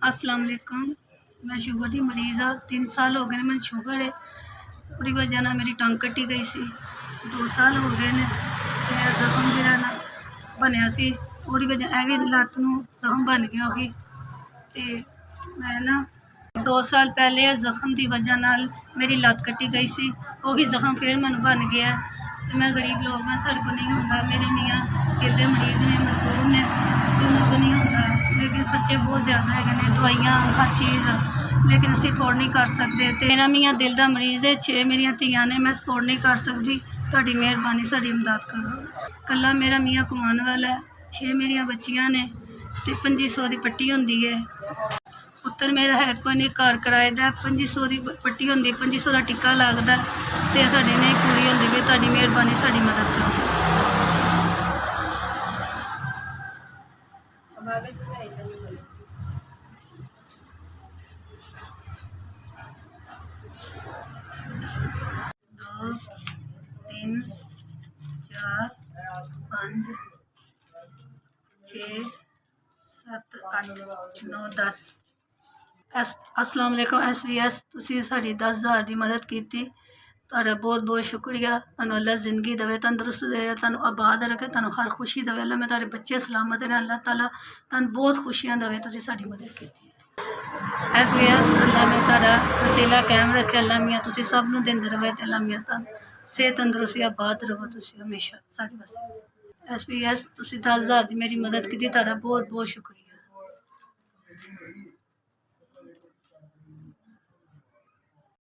अस्सलाम वालेकुम। मैं शुगर की मरीज़ हाँ। 3 साल हो गए मैंने शुगर है। उसकी वजह ना मेरी टंग कट्टी गई सी। 2 साल हो गए ने मेरा जख्म जिहड़ा ना बनया सी उसदी वजह भी लत्त नूं जख्म बन गया होगी। ते मैं ना 2 साल पहले जख्म की वजह नाल मेरी लत्त कट्टी गई सी। वही जख्म फिर मैनूं बन गया। तो मैं गरीब लोग हाँ, सारे को नहीं होंदा। मेरे मियाँ कितने मरीज़ ने मजदूर ने उन्होंने को नहीं होंदा। लेकिन खर्चे बहुत ज़्यादा है, दवाइयाँ हर चीज़, लेकिन असीं अफोर्ड नहीं कर सकते। ते मेरा मियाँ दिल का मरीज़ है। 6 मेरियां धीआं ने, मैं सपोर्ट नहीं कर सकती। तुहाडी मेहरबानी साडी इमदाद करो। कल्ला मेरा मियाँ कमाने वाला है। 6 मेरियां बच्चियां ने ते 2500 की पट्टी होंदी है। पुत्तर मेरा है कोई नहीं, घर किराए दा। 2500 की पट्टी होंदी, 2500 का टिक्का लगदा ते साडी नहीं पूरी होंदी। भी तुहाडी मेहरबानी साडी मदद करो। दो, तीन, चार, 5, 6, 7, 8, 9, 10। अस्सलाम वालेकुम। SVS तुसीं साडी 10,000 की मदद की। तुहाडा बहुत बहुत शुक्रिया। तुहानूं अल्लाह जिंदगी देवे, तंदुरुस्त दे, तुहानूं आबाद रखे, तुहानूं हर खुशी देवे। अल्लाह मैं तुहाडे बच्चे सलामत ने। अल्लाह ताला तुहानूं बहुत खुशियां देवे। तुसीं साडी मदद की। SVS अल्लाह मैं तुहाडा वसीला कायम रखे। अल्लाह मियाँ तुसीं सब नूं देंदे रवे ते अल्लाह मियाँ तुहानूं सेहत तंदुरुस्ती आबाद रहो तुसीं हमेशा साडे वास्ते। SVS तुसीं 10,000 की मेरी मदद की। तुहाडा बहुत बहुत शुक्रिया।